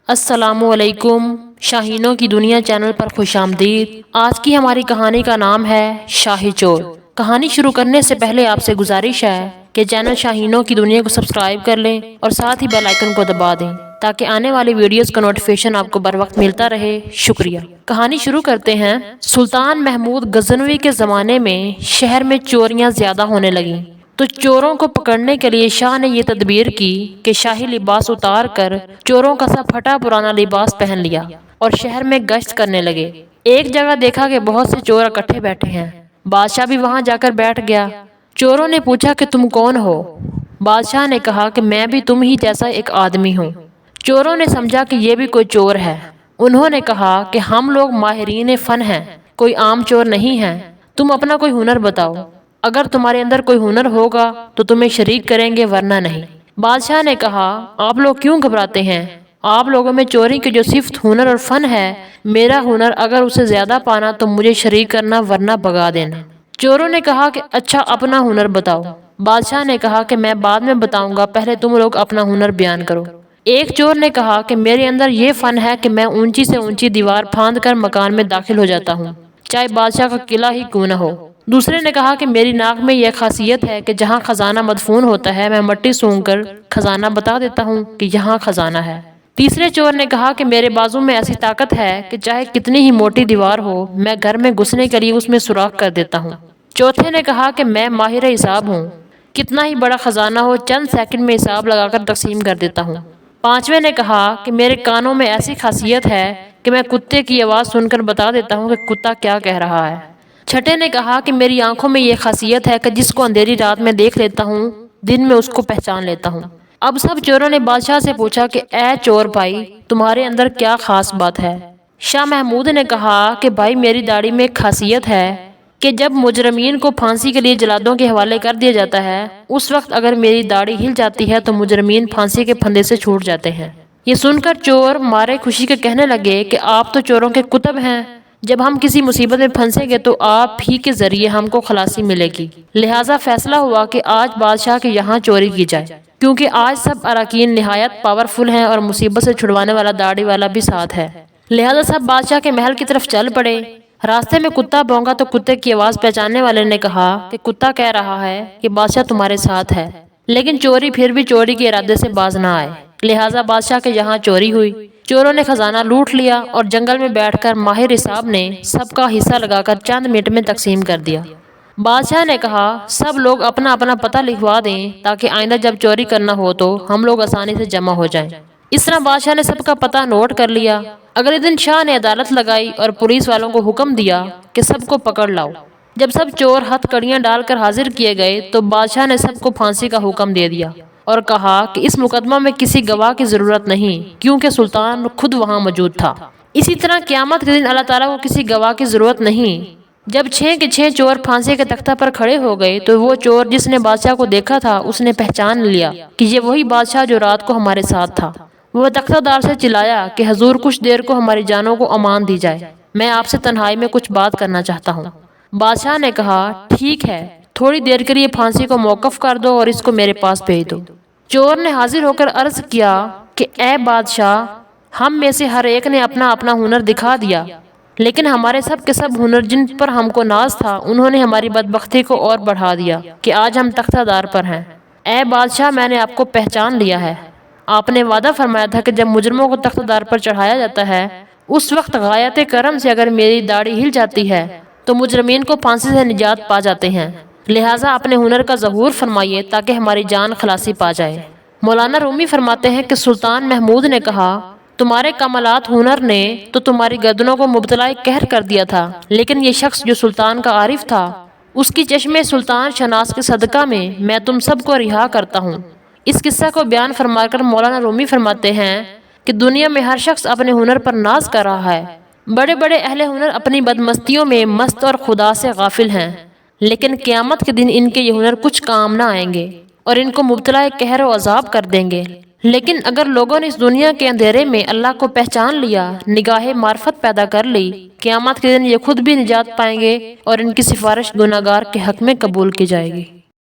السلام علیکم، شاہینوں کی دنیا چینل پر خوش آمدید۔ آج کی ہماری کہانی کا نام ہے شاہی چور۔ کہانی شروع کرنے سے پہلے آپ سے گزارش ہے کہ چینل شاہینوں کی دنیا کو سبسکرائب کر لیں اور ساتھ ہی بیل آئیکن کو دبا دیں تاکہ آنے والی ویڈیوز کا نوٹیفیکیشن آپ کو بر وقت ملتا رہے۔ شکریہ۔ کہانی شروع کرتے ہیں۔ سلطان محمود غزنوی کے زمانے میں شہر میں چوریاں زیادہ ہونے لگیں تو چوروں کو پکڑنے کے لیے شاہ نے یہ تدبیر کی کہ شاہی لباس اتار کر چوروں کا سا پھٹا پرانا لباس پہن لیا اور شہر میں گشت کرنے لگے۔ ایک جگہ دیکھا کہ بہت سے چور اکٹھے بیٹھے ہیں۔ بادشاہ بھی وہاں جا کر بیٹھ گیا۔ چوروں نے پوچھا کہ تم کون ہو؟ بادشاہ نے کہا کہ میں بھی تم ہی جیسا ایک آدمی ہوں۔ چوروں نے سمجھا کہ یہ بھی کوئی چور ہے۔ انہوں نے کہا کہ ہم لوگ ماہرین فن ہیں، کوئی عام چور نہیں ہیں، تم اپنا کوئی ہنر بتاؤ، اگر تمہارے اندر کوئی ہنر ہوگا تو تمہیں شریک کریں گے ورنہ نہیں۔ بادشاہ نے کہا آپ لوگ کیوں گھبراتے ہیں؟ آپ لوگوں میں چوری کی جو صفت ہنر اور فن ہے، میرا ہنر اگر اسے زیادہ پانا تو مجھے شریک کرنا ورنہ بھگا دینا۔ چوروں نے کہا کہ اچھا اپنا ہنر بتاؤ۔ بادشاہ نے کہا کہ میں بعد میں بتاؤں گا، پہلے تم لوگ اپنا ہنر بیان کرو۔ ایک چور نے کہا کہ میرے اندر یہ فن ہے کہ میں اونچی سے اونچی دیوار پھاند کر مکان میں داخل ہو جاتا ہوں، چاہے بادشاہ کا قلعہ ہی کیوں نہ ہو۔ دوسرے نے کہا کہ میری ناک میں یہ خاصیت ہے کہ جہاں خزانہ مدفون ہوتا ہے میں مٹی سونگھ کر خزانہ بتا دیتا ہوں کہ یہاں خزانہ ہے۔ تیسرے چور نے کہا کہ میرے بازو میں ایسی طاقت ہے کہ چاہے کتنی ہی موٹی دیوار ہو میں گھر میں گھسنے کے لیے اس میں سوراخ کر دیتا ہوں۔ چوتھے نے کہا کہ میں ماہر حساب ہوں، کتنا ہی بڑا خزانہ ہو چند سیکنڈ میں حساب لگا کر تقسیم کر دیتا ہوں۔ پانچویں نے کہا کہ میرے کانوں میں ایسی خاصیت ہے کہ میں کتے کی آواز سن کر بتا دیتا ہوں کہ کتا کیا کہہ رہا ہے۔ چھٹے نے کہا کہ میری آنکھوں میں یہ خاصیت ہے کہ جس کو اندھیری رات میں دیکھ لیتا ہوں دن میں اس کو پہچان لیتا ہوں۔ اب سب چوروں نے بادشاہ سے پوچھا کہ اے چور بھائی، تمہارے اندر کیا خاص بات ہے؟ شاہ محمود نے کہا کہ بھائی میری داڑھی میں ایک خاصیت ہے کہ جب مجرمین کو پھانسی کے لیے جلادوں کے حوالے کر دیا جاتا ہے اس وقت اگر میری داڑھی ہل جاتی ہے تو مجرمین پھانسی کے پھندے سے چھوٹ جاتے ہیں۔ یہ سن کر چور مارے خوشی کے کہنے لگے کہ آپ تو چوروں کے کتب ہیں، جب ہم کسی مصیبت میں پھنسیں گے تو آپ ہی کے ذریعے ہم کو خلاصی ملے گی۔ لہٰذا فیصلہ ہوا کہ آج بادشاہ کے یہاں چوری کی جائے، کیونکہ آج سب اراکین نہایت پاورفل ہیں اور مصیبت سے چھڑوانے والا داڑھی والا بھی ساتھ ہے۔ لہٰذا سب بادشاہ کے محل کی طرف چل پڑے۔ راستے میں کتا بھونکا تو کتے کی آواز پہچاننے والے نے کہا کہ کتا کہہ رہا ہے کہ بادشاہ تمہارے ساتھ ہے، لیکن چوری پھر بھی چوری کے ارادے سے باز نہ آئے۔ لہٰذا بادشاہ کے یہاں چوری ہوئی، چوروں نے خزانہ لوٹ لیا اور جنگل میں بیٹھ کر ماہر حساب نے سب کا حصہ لگا کر چند منٹ میں تقسیم کر دیا۔ بادشاہ نے کہا سب لوگ اپنا اپنا پتہ لکھوا دیں تاکہ آئندہ جب چوری کرنا ہو تو ہم لوگ آسانی سے جمع ہو جائیں۔ اس طرح بادشاہ نے سب کا پتہ نوٹ کر لیا۔ اگلے دن شاہ نے عدالت لگائی اور پولیس والوں کو حکم دیا کہ سب کو پکڑ لاؤ۔ جب سب چور ہتھ کڑیاں ڈال کر حاضر کیے گئے تو بادشاہ نے سب کو پھانسی کا حکم دے دیا اور کہا کہ اس مقدمہ میں کسی گواہ کی ضرورت نہیں کیونکہ سلطان خود وہاں موجود تھا۔ اسی طرح قیامت کے دن اللہ تعالیٰ کو کسی گواہ کی ضرورت نہیں۔ جب 6 کے 6 چور پھانسی کے تختہ پر کھڑے ہو گئے تو وہ چور جس نے بادشاہ کو دیکھا تھا اس نے پہچان لیا کہ یہ وہی بادشاہ جو رات کو ہمارے ساتھ تھا۔ وہ تختہ دار سے چلایا کہ حضور کچھ دیر کو ہماری جانوں کو امان دی جائے، میں آپ سے تنہائی میں کچھ بات کرنا چاہتا ہوں۔ بادشاہ نے کہا ٹھیک ہے، تھوڑی دیر کے لیے پھانسی کو موقف کر دو اور اس کو میرے پاس بھیج دو۔ چور نے حاضر ہو کر عرض کیا کہ اے بادشاہ، ہم میں سے ہر ایک نے اپنا اپنا ہنر دکھا دیا، لیکن ہمارے سب کے سب ہنر جن پر ہم کو ناز تھا انہوں نے ہماری بدبختی کو اور بڑھا دیا کہ آج ہم تختہ دار پر ہیں۔ اے بادشاہ، میں نے آپ کو پہچان لیا ہے۔ آپ نے وعدہ فرمایا تھا کہ جب مجرموں کو تختہ دار پر چڑھایا جاتا ہے اس وقت غایت کرم سے اگر میری داڑھی ہل جاتی ہے تو مجرمین کو پھانسی سے نجات پا جاتے ہیں، لہٰذا اپنے ہنر کا ظہور فرمائیے تاکہ ہماری جان خلاصی پا جائے۔ مولانا رومی فرماتے ہیں کہ سلطان محمود نے کہا تمہارے کمالات ہنر نے تو تمہاری گردنوں کو مبتلا قہر کر دیا تھا، لیکن یہ شخص جو سلطان کا عارف تھا اس کی چشم سلطان شناس کے صدقہ میں تم سب کو رہا کرتا ہوں۔ اس قصہ کو بیان فرما کر مولانا رومی فرماتے ہیں کہ دنیا میں ہر شخص اپنے ہنر پر ناز کر رہا ہے۔ بڑے بڑے اہل ہنر اپنی بدمستیوں میں مست اور خدا سے غافل ہیں، لیکن قیامت کے دن ان کے یہ ہنر کچھ کام نہ آئیں گے اور ان کو مبتلا قہر و عذاب کر دیں گے۔ لیکن اگر لوگوں نے اس دنیا کے اندھیرے میں اللہ کو پہچان لیا، نگاہ معرفت پیدا کر لی، قیامت کے دن یہ خود بھی نجات پائیں گے اور ان کی سفارش گناہگار کے حق میں قبول کی جائے گی۔